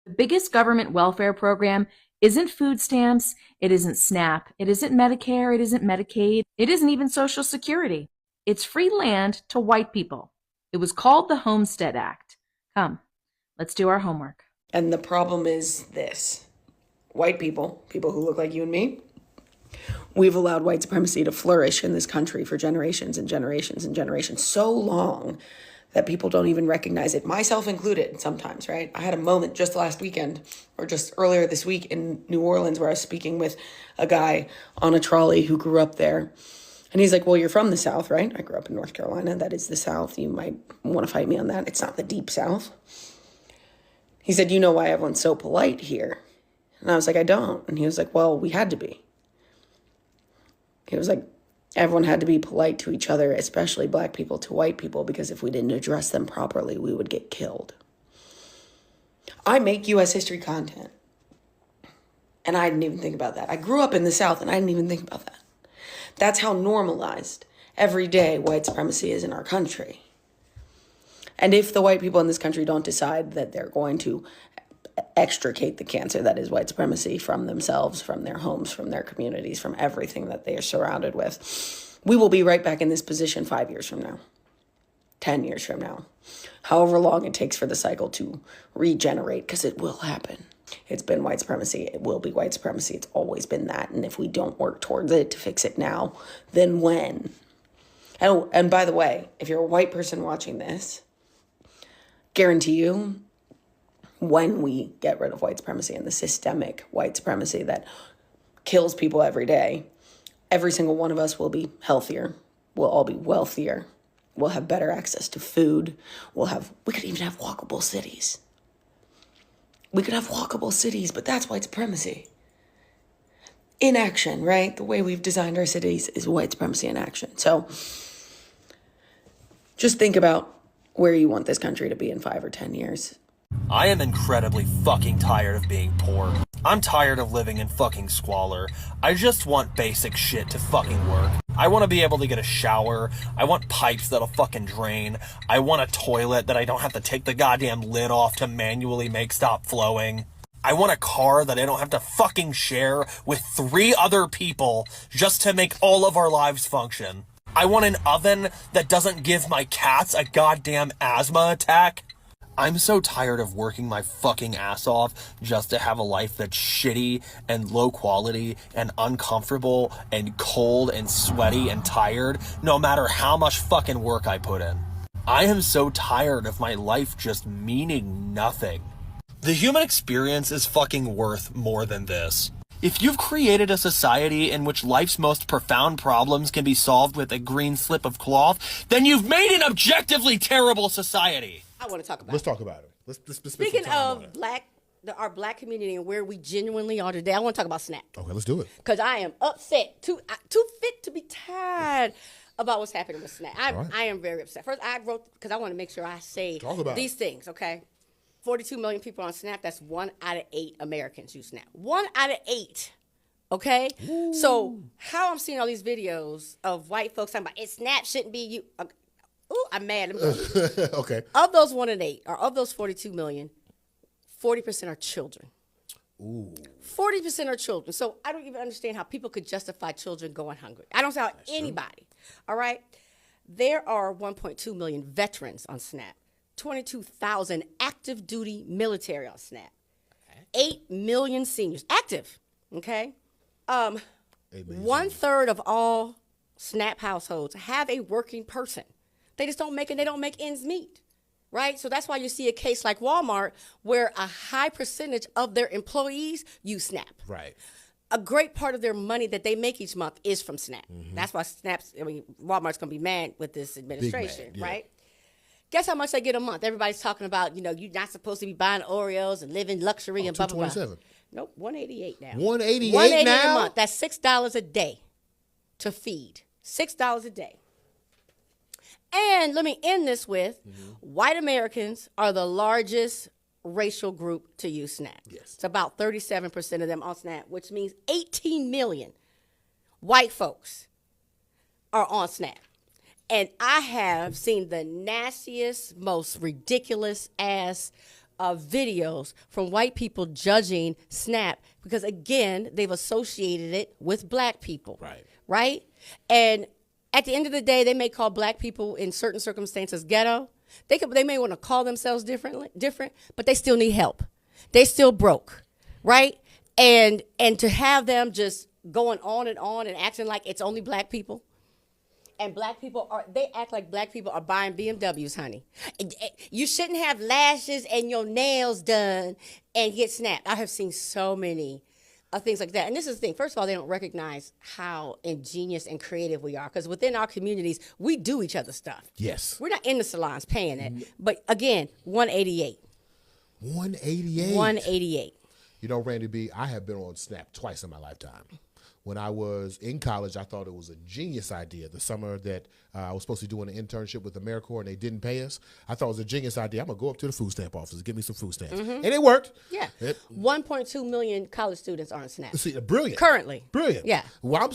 The biggest government welfare program isn't food stamps, it isn't SNAP, it isn't Medicare, it isn't Medicaid, it isn't even Social Security. It's free land to white people. It was called the Homestead Act. Come, let's do our homework. And the problem is this. White people, people who look like you and me, we've allowed white supremacy to flourish in this country for generations and generations and generations, so long that people don't even recognize it, myself included sometimes, right? I had a moment just last weekend or just earlier this week in New Orleans where I was speaking with a guy on a trolley who grew up there. And he's like, well, you're from the South, right? I grew up in North Carolina. That is the South. You might want to fight me on that. It's not the deep South. He said, you know why everyone's so polite here? And I was like, I don't. And he was like, well, we had to be. He was like, everyone had to be polite to each other, especially black people to white people, because if we didn't address them properly, we would get killed. I make U.S. history content, and I didn't even think about that. I grew up in the South, and I didn't even think about that. That's how normalized every day white supremacy is in our country. And if the white people in this country don't decide that they're going to extricate the cancer that is white supremacy from themselves, from their homes, from their communities, from everything that they are surrounded with, we will be right back in this position 5 years from now, 10 years from now, however long it takes for the cycle to regenerate, because it will happen. It's been white supremacy. It will be white supremacy. It's always been that. And if we don't work towards it to fix it now, then when? Oh, and by the way, if you're a white person watching this, guarantee you, when we get rid of white supremacy and the systemic white supremacy that kills people every day, every single one of us will be healthier. We'll all be wealthier. We'll have better access to food. We could even have walkable cities. We could have walkable cities, but that's white supremacy in action, right? The way we've designed our cities is white supremacy in action. So just think about where you want this country to be in 5 or 10 years. I am incredibly fucking tired of being poor. I'm tired of living in fucking squalor. I just want basic shit to fucking work. I want to be able to get a shower. I want pipes that'll fucking drain. I want a toilet that I don't have to take the goddamn lid off to manually make stop flowing. I want a car that I don't have to fucking share with 3 other people just to make all of our lives function. I want an oven that doesn't give my cats a goddamn asthma attack. I'm so tired of working my fucking ass off just to have a life that's shitty and low quality and uncomfortable and cold and sweaty and tired, no matter how much fucking work I put in. I am so tired of my life just meaning nothing. The human experience is fucking worth more than this. If you've created a society in which life's most profound problems can be solved with a green slip of cloth, then you've made an objectively terrible society. I want to talk about Let's it. talk about it. Let's spend Speaking some time on of it. our black community and where we genuinely are today, I want to talk about SNAP. Okay, let's do it. Because I am upset, too fit to be tired about what's happening with SNAP. I am very upset. First, I wrote, because I want to make sure I say these things, okay? 42 million people on SNAP, that's 1 out of 8 Americans use SNAP. 1 out of 8, okay? Ooh. So how I'm seeing all these videos of white folks talking about, SNAP shouldn't be you. Ooh, I'm mad. Okay. Of those 1 in 8, or of those 42 million, 40% are children. Ooh. 40% are children. So I don't even understand how people could justify children going hungry. I don't see how anybody. All right? There are 1.2 million veterans on SNAP. 22,000 active duty military on SNAP. 8 million seniors active. Okay? 1/3 of all SNAP households have a working person. They just don't make it. They don't make ends meet, right? So that's why you see a case like Walmart where a high percentage of their employees use SNAP. Right. A great part of their money that they make each month is from SNAP. Mm-hmm. That's why Walmart's going to be mad with this administration, yeah. right? Guess how much they get a month? Everybody's talking about, you're not supposed to be buying Oreos and living luxury and blah, blah, blah. Nope, $188 now. $188 now? a month. That's $6 a day to feed. $6 a day. And let me end this with, white Americans are the largest racial group to use SNAP. Yes. It's about 37% of them on SNAP, which means 18 million white folks are on SNAP. And I have seen the nastiest, most ridiculous ass videos from white people judging SNAP because, again, they've associated it with black people. Right? And at the end of the day, they may call black people in certain circumstances ghetto. They may want to call themselves different, but they still need help. They still broke, right? And to have them just going on and acting like it's only black people. And they act like black people are buying BMWs, honey. You shouldn't have lashes and your nails done and get snapped. I have seen so many things like that. And this is the thing. First of all, they don't recognize how ingenious and creative we are. Because within our communities, we do each other's stuff. Yes. We're not in the salons paying it. But again, 188. 188. 188. You know, Randy B., I have been on Snap twice in my lifetime. When I was in college, I thought it was a genius idea. The summer that I was supposed to do an internship with AmeriCorps and they didn't pay us, I thought it was a genius idea. I'm going to go up to the food stamp office and get me some food stamps. And it worked. Yeah. 1.2 million college students are on SNAP. See, brilliant. Currently. Brilliant. Yeah. Well,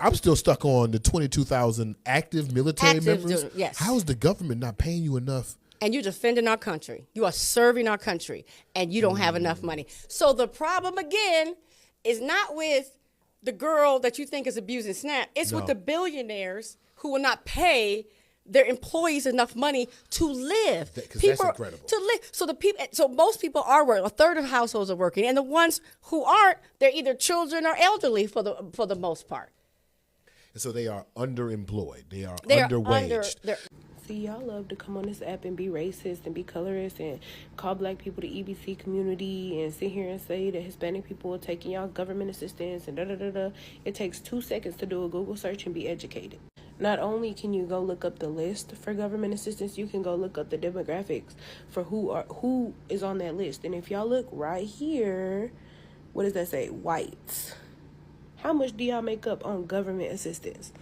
I'm still stuck on the 22,000 active military members. Yes. How is the government not paying you enough? And you're defending our country. You are serving our country, and you don't have enough money. So the problem, again, is not with the girl that you think is abusing SNAP. It's with the billionaires who will not pay their employees enough money to live. Because that's incredible. To live. So most people are working. A third of households are working, and the ones who aren't, they're either children or elderly for the most part. And so they are underemployed. They are underwaged. See, y'all love to come on this app and be racist and be colorist and call black people the EBC community and sit here and say that Hispanic people are taking y'all government assistance and da-da-da-da. It takes 2 seconds to do a Google search and be educated. Not only can you go look up the list for government assistance, you can go look up the demographics for who is on that list. And if y'all look right here, what does that say? Whites. How much do y'all make up on government assistance?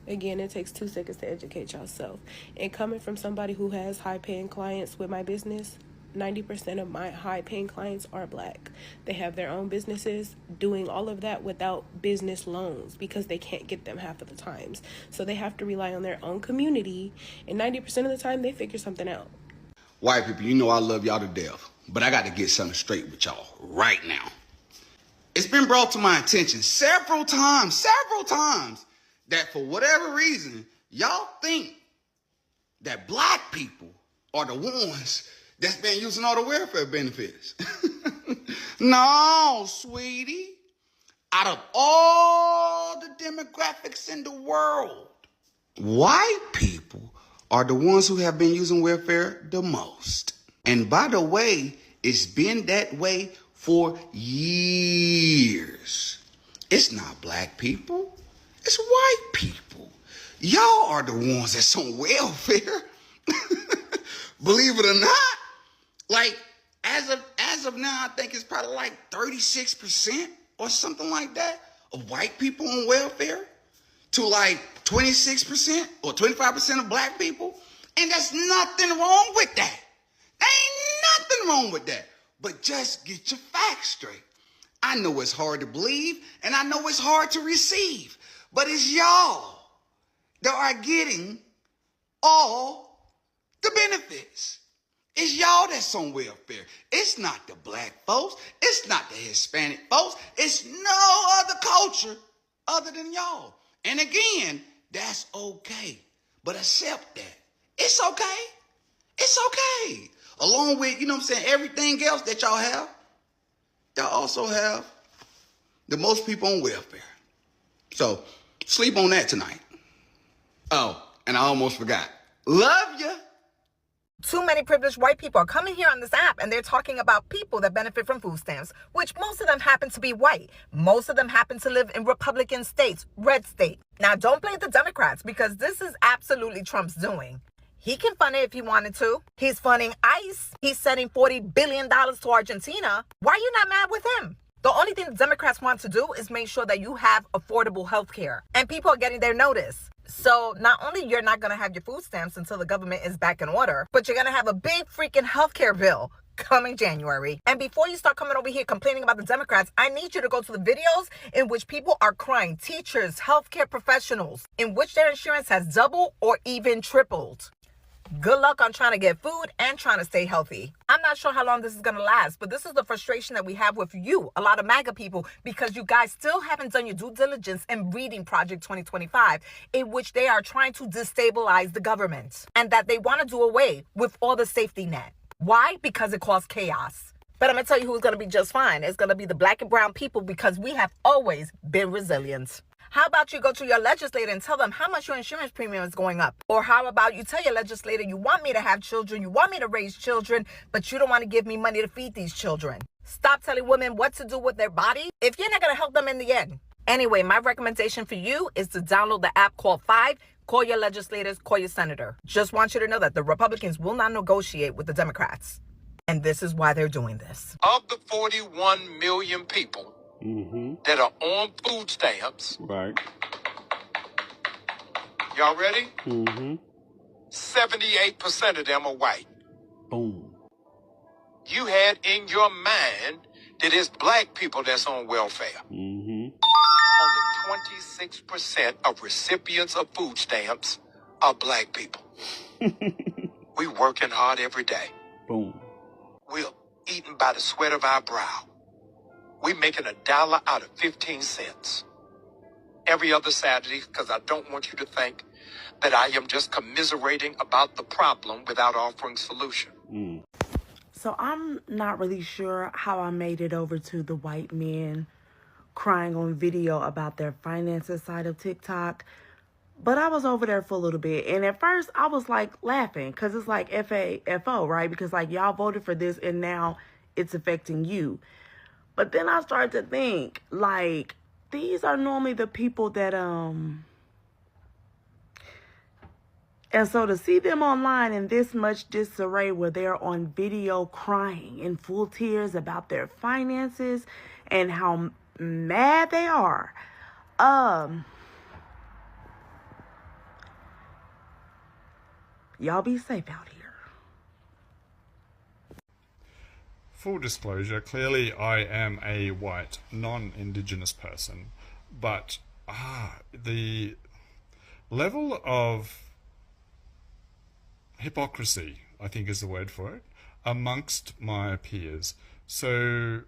Again, it takes 2 seconds to educate yourself. And coming from somebody who has high-paying clients with my business, 90% of my high-paying clients are black. They have their own businesses doing all of that without business loans because they can't get them half of the times. So they have to rely on their own community, and 90% of the time, they figure something out. White people, you know I love y'all to death, but I got to get something straight with y'all right now. It's been brought to my attention several times, that for whatever reason, y'all think that black people are the ones that's been using all the welfare benefits. No, sweetie. Out of all the demographics in the world, white people are the ones who have been using welfare the most. And by the way, it's been that way for years. It's not black people. It's white people. Y'all are the ones that's on welfare. Believe it or not. Like, as of now, I think it's probably like 36% or something like that of white people on welfare to like 26% or 25% of black people. And there's nothing wrong with that. Ain't nothing wrong with that. But just get your facts straight. I know it's hard to believe and I know it's hard to receive. But it's y'all that are getting all the benefits. It's y'all that's on welfare. It's not the black folks. It's not the Hispanic folks. It's no other culture other than y'all. And again, that's okay. But accept that. It's okay. It's okay. Along with, everything else that y'all have, y'all also have the most people on welfare. So, sleep on that tonight. Oh, and I almost forgot. Love ya. Too many privileged white people are coming here on this app and they're talking about people that benefit from food stamps, which most of them happen to be white. Most of them happen to live in Republican states, red state. Now, don't blame the Democrats because this is absolutely Trump's doing. He can fund it if he wanted to. He's funding ICE. He's sending $40 billion to Argentina. Why are you not mad with him? The only thing the Democrats want to do is make sure that you have affordable health care. And people are getting their notice. So not only you're not going to have your food stamps until the government is back in order, but you're going to have a big freaking healthcare bill coming January. And before you start coming over here complaining about the Democrats, I need you to go to the videos in which people are crying, teachers, healthcare professionals, in which their insurance has doubled or even tripled. Good luck on trying to get food and trying to stay healthy. I'm not sure how long this is going to last, but this is the frustration that we have with you, a lot of MAGA people, because you guys still haven't done your due diligence in reading Project 2025, in which they are trying to destabilize the government and that they want to do away with all the safety net. Why? Because it caused chaos. But I'm going to tell you who's going to be just fine. It's going to be the black and brown people, because we have always been resilient. How about you go to your legislator and tell them how much your insurance premium is going up? Or how about you tell your legislator you want me to have children, you want me to raise children, but you don't want to give me money to feed these children. Stop telling women what to do with their body if you're not going to help them in the end. Anyway, my recommendation for you is to download the app called 5. Call your legislators, call your senator. Just want you to know that the Republicans will not negotiate with the Democrats. And this is why they're doing this. Of the 41 million people that are on food stamps. Right. Y'all ready? 78% of them are white. Boom. You had in your mind that it's black people that's on welfare. Only 26% of recipients of food stamps are black people. We working hard every day. Boom. We're eating by the sweat of our brow. We're making $1 out of 15 cents every other Saturday, because I don't want you to think that I am just commiserating about the problem without offering solution. So I'm not really sure how I made it over to the white men crying on video about their finances side of TikTok. But I was over there for a little bit. And at first I was like laughing, because it's like FAFO, right? Because like y'all voted for this and now it's affecting you. But then I started to think, like, these are normally the people that, and so to see them online in this much disarray, where they're on video crying in full tears about their finances and how mad they are, y'all be safe out here. Full disclosure, clearly I am a white, non-Indigenous person, but the level of hypocrisy, I think is the word for it, amongst my peers. So,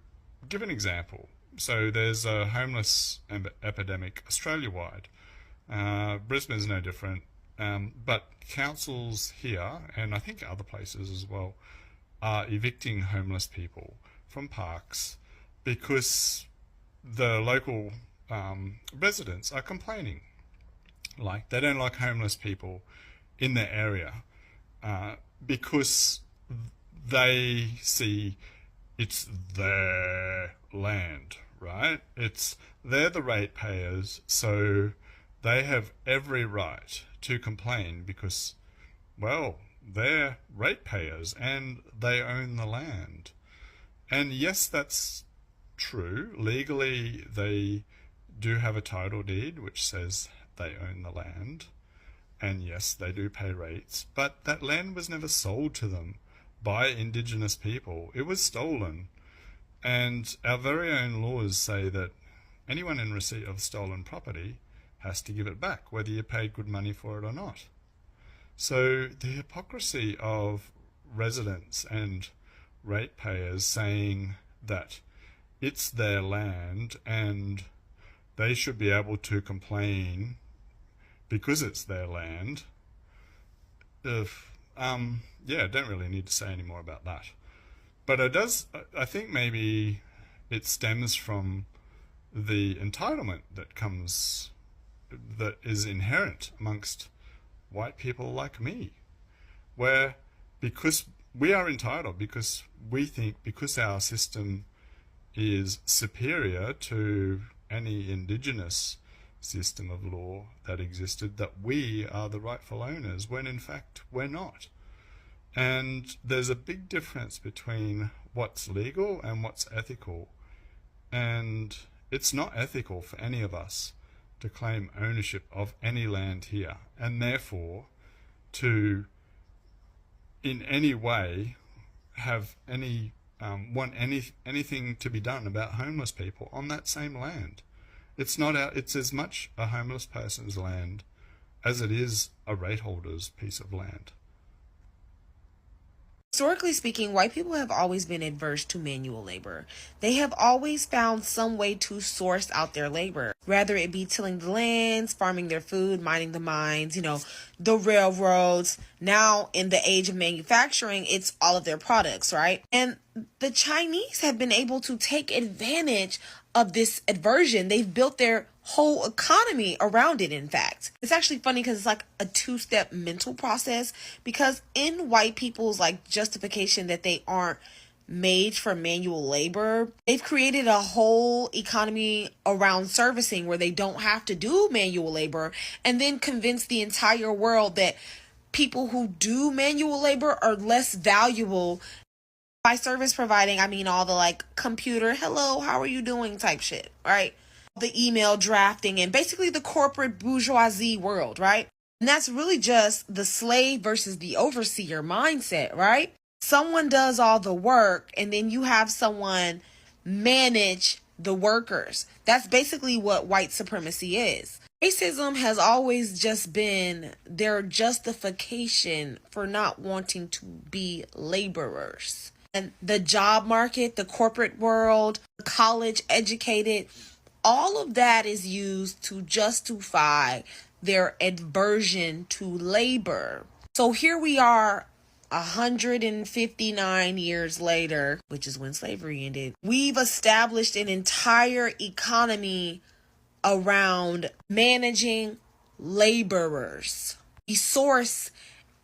give an example. So there's a homeless epidemic Australia-wide. Brisbane's no different, but councils here, and I think other places as well, are evicting homeless people from parks because the local residents are complaining. Like, they don't like homeless people in their area because they see it's their land, right? They're the ratepayers, so they have every right to complain because, well, they're ratepayers and they own the land. And yes, that's true. Legally, they do have a title deed which says they own the land. And yes, they do pay rates. But that land was never sold to them by Indigenous people. It was stolen. And our very own laws say that anyone in receipt of stolen property has to give it back, whether you paid good money for it or not. So the hypocrisy of residents and ratepayers saying that it's their land and they should be able to complain because it's their land. Don't really need to say any more about that. But I think maybe it stems from the entitlement that is inherent amongst white people like me, where because we are entitled, because we think because our system is superior to any Indigenous system of law that existed, that we are the rightful owners, when in fact we're not. And there's a big difference between what's legal and what's ethical. And it's not ethical for any of us to claim ownership of any land here, and therefore to in any way have want anything to be done about homeless people on that same land. It's as much a homeless person's land as it is a rate holder's piece of land. Historically speaking, white people have always been adverse to manual labor. They have always found some way to source out their labor, whether it be tilling the lands, farming their food, mining the mines, the railroads. Now, in the age of manufacturing, it's all of their products, right? And the Chinese have been able to take advantage of this aversion. They've built their whole economy around it, in fact. It's actually funny because it's like a two-step mental process, because in white people's justification that they aren't made for manual labor, they've created a whole economy around servicing where they don't have to do manual labor, and then convince the entire world that people who do manual labor are less valuable. By service providing, I mean all the computer, hello, how are you doing type shit, right? The email drafting and basically the corporate bourgeoisie world, right? And that's really just the slave versus the overseer mindset, right? Someone does all the work and then you have someone manage the workers. That's basically what white supremacy is. Racism has always just been their justification for not wanting to be laborers. And the job market, the corporate world, the college educated, all of that is used to justify their aversion to labor. So here we are 159 years later, which is when slavery ended. We've established an entire economy around managing laborers. We source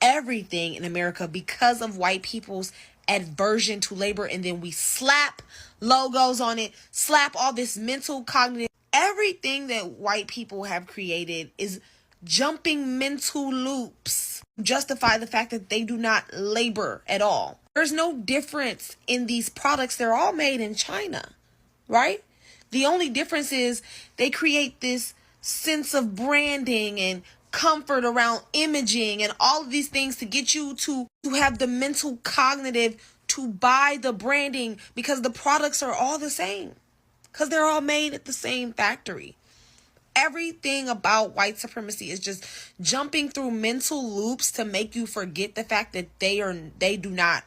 everything in America because of white people's aversion to labor, and then we slap logos on it, slap all this mental cognitive. Everything that white people have created is jumping mental loops to justify the fact that they do not labor at all. There's no difference in these products. They're all made in China, right? The only difference is they create this sense of branding and comfort around imaging and all of these things to get you to have the mental cognitive to buy the branding, because the products are all the same, because they're all made at the same factory. Everything about white supremacy is just jumping through mental loops to make you forget the fact that they do not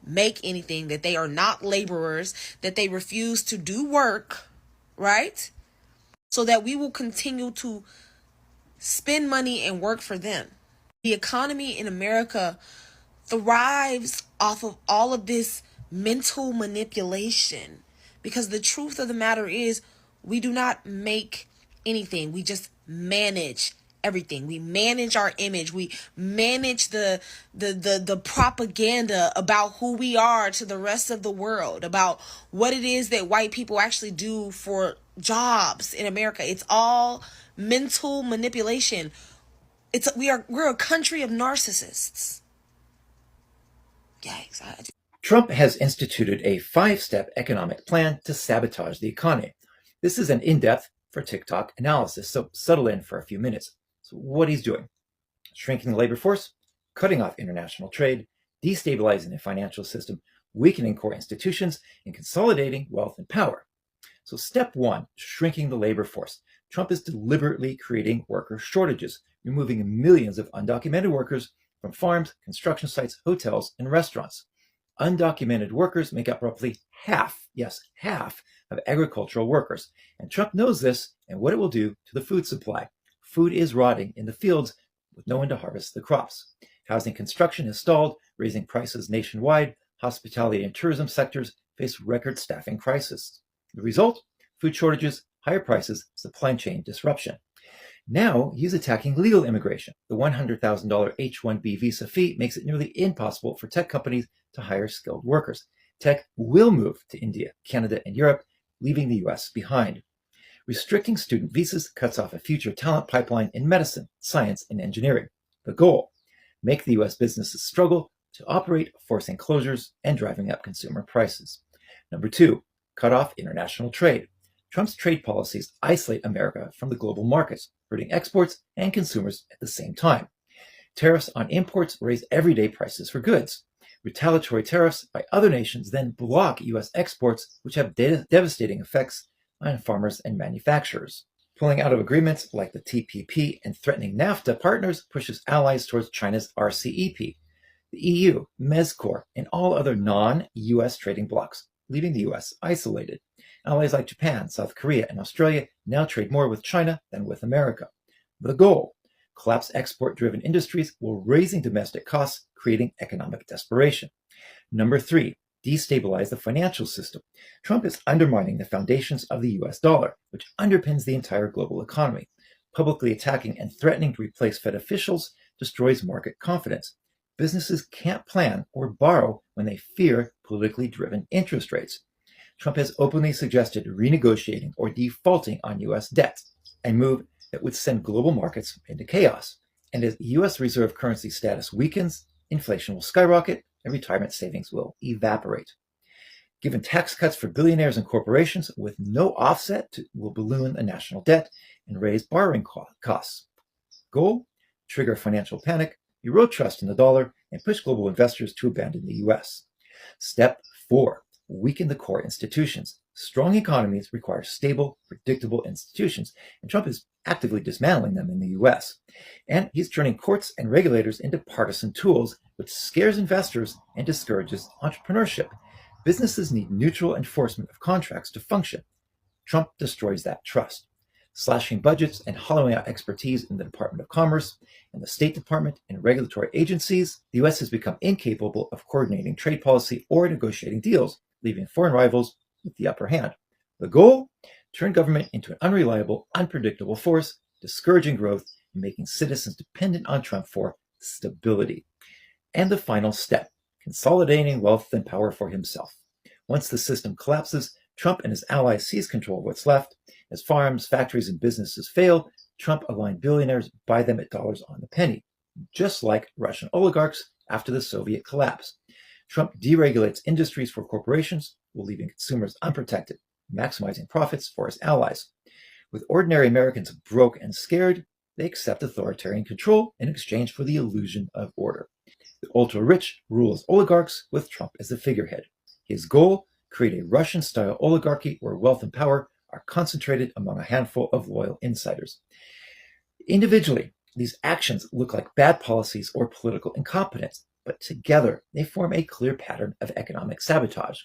make anything, that they are not laborers, that they refuse to do work, right? So that we will continue to spend money and work for them. The economy in America thrives off of all of this mental manipulation, because the truth of the matter is we do not make anything. We just manage everything. We manage our image. We manage the propaganda about who we are to the rest of the world, about what it is that white people actually do for jobs in America. It's all mental manipulation. We're a country of narcissists. Yikes. Trump has instituted a 5-step economic plan to sabotage the economy. This is an in-depth for TikTok analysis, so settle in for a few minutes. So what he's doing: shrinking the labor force, cutting off international trade, destabilizing the financial system, weakening core institutions, and consolidating wealth and power. So step 1, shrinking the labor force. Trump is deliberately creating worker shortages, removing millions of undocumented workers from farms, construction sites, hotels, and restaurants. Undocumented workers make up roughly half, yes, half of agricultural workers. And Trump knows this and what it will do to the food supply. Food is rotting in the fields with no one to harvest the crops. Housing construction has stalled, raising prices nationwide. Hospitality and tourism sectors face record staffing crisis. The result? Food shortages, higher prices, supply chain disruption. Now he's attacking legal immigration. The $100,000 H-1B visa fee makes it nearly impossible for tech companies to hire skilled workers. Tech will move to India, Canada, and Europe, leaving the US behind. Restricting student visas cuts off a future talent pipeline in medicine, science, and engineering. The goal: make the US businesses struggle to operate, forcing closures and driving up consumer prices. Number 2, cut off international trade. Trump's trade policies isolate America from the global markets, hurting exports and consumers at the same time. Tariffs on imports raise everyday prices for goods. Retaliatory tariffs by other nations then block U.S. exports, which have devastating effects on farmers and manufacturers. Pulling out of agreements like the TPP and threatening NAFTA partners pushes allies towards China's RCEP. the EU, MESCOR, and all other non-US trading blocs, leaving the US isolated. Allies like Japan, South Korea, and Australia now trade more with China than with America. The goal: collapse export-driven industries while raising domestic costs, creating economic desperation. Number 3, destabilize the financial system. Trump is undermining the foundations of the US dollar, which underpins the entire global economy. Publicly attacking and threatening to replace Fed officials destroys market confidence. Businesses can't plan or borrow when they fear politically driven interest rates. Trump has openly suggested renegotiating or defaulting on US debt, a move that would send global markets into chaos. And as US reserve currency status weakens, inflation will skyrocket and retirement savings will evaporate. Given tax cuts for billionaires and corporations with no offset will balloon the national debt and raise borrowing costs. Goal: trigger financial panic, erode trust in the dollar, and push global investors to abandon the US. Step 4, weaken the core institutions. Strong economies require stable, predictable institutions, and Trump is actively dismantling them in the US. And he's turning courts and regulators into partisan tools, which scares investors and discourages entrepreneurship. Businesses need neutral enforcement of contracts to function. Trump destroys that trust. Slashing budgets and hollowing out expertise in the Department of Commerce and the State Department and regulatory agencies, the US has become incapable of coordinating trade policy or negotiating deals, leaving foreign rivals with the upper hand. The goal: turn government into an unreliable, unpredictable force, discouraging growth and making citizens dependent on Trump for stability. And the final step: consolidating wealth and power for himself. Once the system collapses, Trump and his allies seize control of what's left. As farms, factories, and businesses fail, Trump-aligned billionaires buy them at dollars on the penny, just like Russian oligarchs after the Soviet collapse. Trump deregulates industries for corporations while leaving consumers unprotected, maximizing profits for his allies. With ordinary Americans broke and scared, they accept authoritarian control in exchange for the illusion of order. The ultra-rich rule as oligarchs with Trump as the figurehead. His goal: create a Russian-style oligarchy where wealth and power are concentrated among a handful of loyal insiders. Individually, these actions look like bad policies or political incompetence, but together they form a clear pattern of economic sabotage.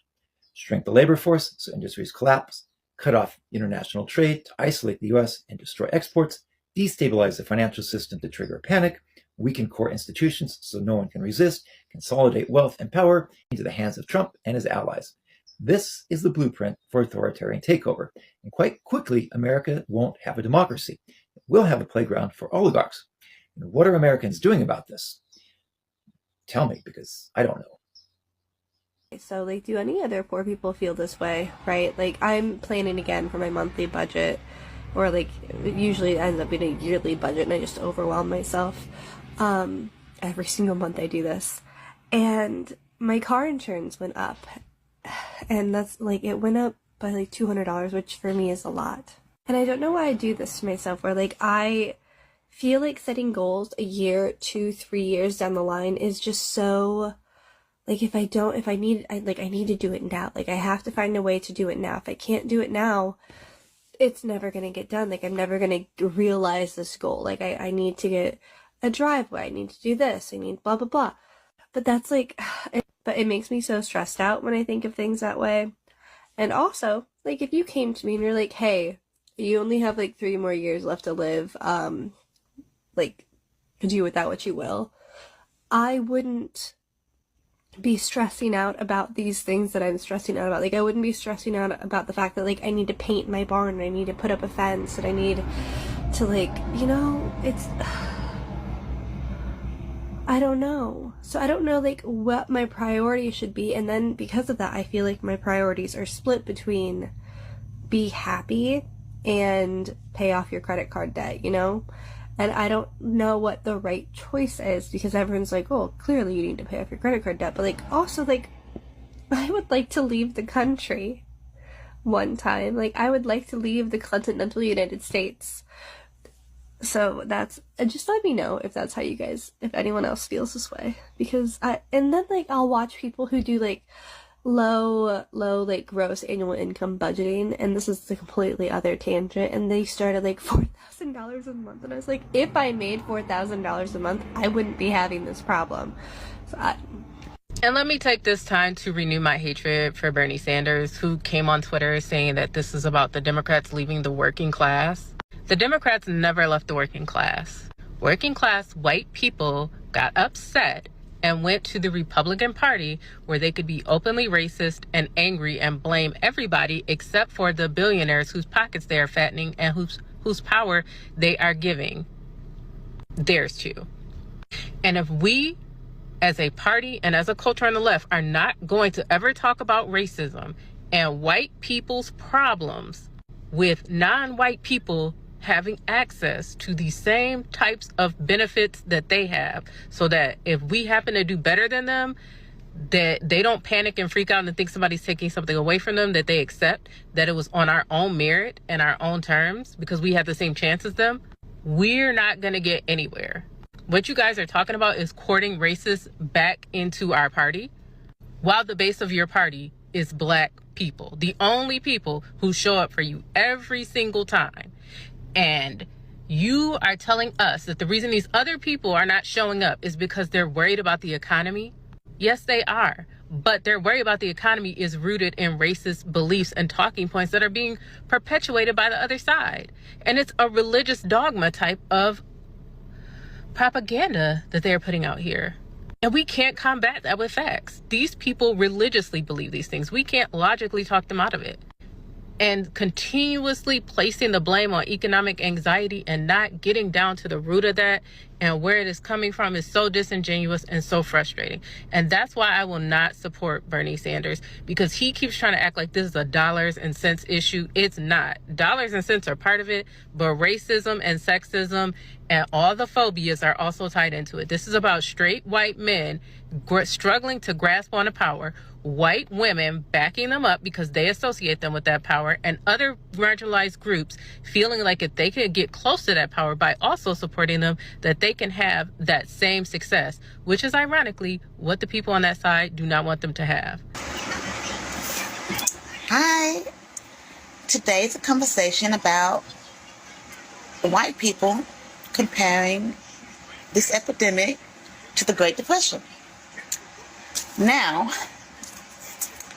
Shrink the labor force so industries collapse, cut off international trade to isolate the US and destroy exports, destabilize the financial system to trigger a panic, weaken core institutions so no one can resist, consolidate wealth and power into the hands of Trump and his allies. This is the blueprint for authoritarian takeover. And quite quickly, America won't have a democracy. It will have a playground for oligarchs. And what are Americans doing about this? Tell me, because I don't know. So, like, do any other poor people feel this way, right? Like, I'm planning again for my monthly budget, or, like, usually it ends up being a yearly budget, and I just overwhelm myself. Every single month I do this. And my car insurance went up. And that's, like, it went up by, like, $200, which for me is a lot. And I don't know why I do this to myself, where, like, I feel like setting goals a year, 2, 3 years down the line is just so, like, I need to do it now. Like, I have to find a way to do it now. If I can't do it now, it's never going to get done. Like, I'm never going to realize this goal. Like, I need to get a driveway. I need to do this. I need blah, blah, blah. But that's, like, but it makes me so stressed out when I think of things that way. And also, like, if you came to me and you're like, hey, you only have, like, 3 more years left to live, like, do with that what you will, I wouldn't be stressing out about these things that I'm stressing out about. Like, I wouldn't be stressing out about the fact that, like, I need to paint my barn, and I need to put up a fence, and I need to, like, you know, it's, I don't know. So I don't know, like, what my priorities should be, and then because of that, I feel like my priorities are split between be happy and pay off your credit card debt, you know? And I don't know what the right choice is, because everyone's like, oh, clearly you need to pay off your credit card debt, but, like, also, like, I would like to leave the country one time. Like, I would like to leave the continental United States. So that's, just let me know if that's how you guys, if anyone else feels this way, because and then, like, I'll watch people who do, like, low, like, gross annual income budgeting, and this is a completely other tangent, and they started, like, $4,000 a month, and I was like, if I made $4,000 a month, I wouldn't be having this problem. And let me take this time to renew my hatred for Bernie Sanders, who came on Twitter saying that this is about the Democrats leaving the working class. The Democrats never left the working class. Working class white people got upset and went to the Republican Party where they could be openly racist and angry and blame everybody except for the billionaires whose pockets they are fattening and whose power they are giving theirs to. And if we as a party and as a culture on the left are not going to ever talk about racism and white people's problems with non-white people having access to the same types of benefits that they have, so that if we happen to do better than them, that they don't panic and freak out and think somebody's taking something away from them, that they accept that it was on our own merit and our own terms because we have the same chance as them, we're not going to get anywhere. What you guys are talking about is courting racists back into our party, while the base of your party is black people, the only people who show up for you every single time. And you are telling us that the reason these other people are not showing up is because they're worried about the economy? Yes, they are. But their worry about the economy is rooted in racist beliefs and talking points that are being perpetuated by the other side. And it's a religious dogma type of propaganda that they're putting out here. And we can't combat that with facts. These people religiously believe these things. We can't logically talk them out of it. And continuously placing the blame on economic anxiety and not getting down to the root of that and where it is coming from is so disingenuous and so frustrating. And that's why I will not support Bernie Sanders, because he keeps trying to act like this is a dollars and cents issue. It's not. Dollars and cents are part of it, but racism and sexism and all the phobias are also tied into it. This is about straight white men struggling to grasp onto power, white women backing them up because they associate them with that power, and other marginalized groups feeling like if they could get close to that power by also supporting them, that they can have that same success, which is ironically what the people on that side do not want them to have. Hi. Today's a conversation about white people comparing this epidemic to the Great Depression. Now,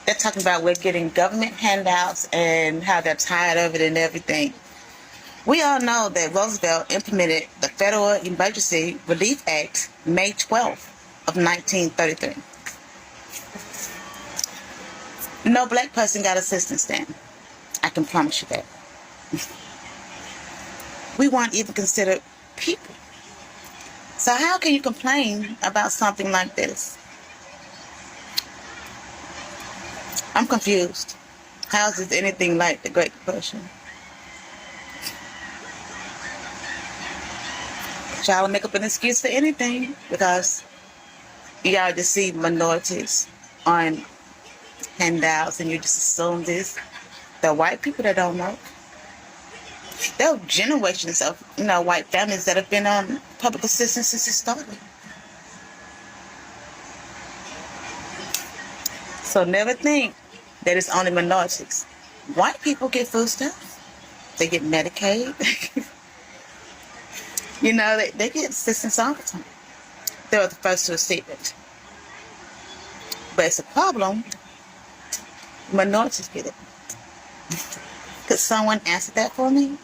they're talking about we're getting government handouts and how they're tired of it and everything. We all know that Roosevelt implemented the Federal Emergency Relief Act May 12th of 1933. No black person got assistance then. I can promise you that. We weren't even considered people. So how can you complain about something like this? I'm confused. How is this anything like the Great Depression? Y'all make up an excuse for anything because y'all just see minorities on handouts and you just assume this. The white people that don't work. There are generations of white families that have been on public assistance since it started. So never think that it's only minorities. White people get food stamps. They get Medicaid. They get assistance all the time. They were the first to receive it. But it's a problem. Minorities get it. Could someone answer that for me?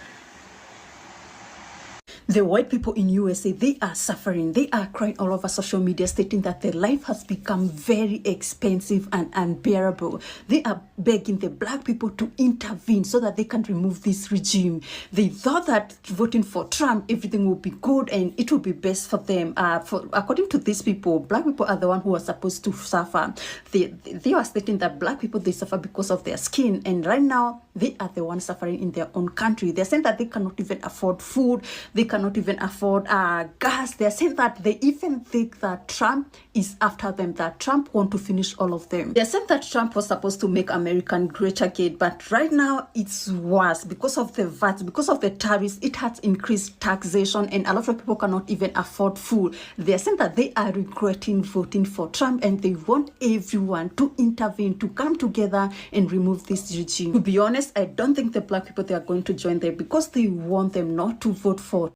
The white people in USA, they are suffering. They are crying all over social media, stating that their life has become very expensive and unbearable. They are begging the black people to intervene so that they can remove this regime. They thought that voting for Trump, everything will be good and it will be best for them. According to these people, black people are the ones who are supposed to suffer. They are stating that black people, they suffer because of their skin. And right now, they are the ones suffering in their own country. They're saying that they cannot even afford food. They cannot even afford gas. They're saying that they even think that Trump is after them, that Trump wants to finish all of them. They're saying that Trump was supposed to make America great again, but right now it's worse because of the VAT, because of the tariffs. It has increased taxation and a lot of people cannot even afford food. They're saying that they are regretting voting for Trump and they want everyone to intervene, to come together and remove this regime. To be honest, I don't think the black people, they are going to join them because they want them not to vote for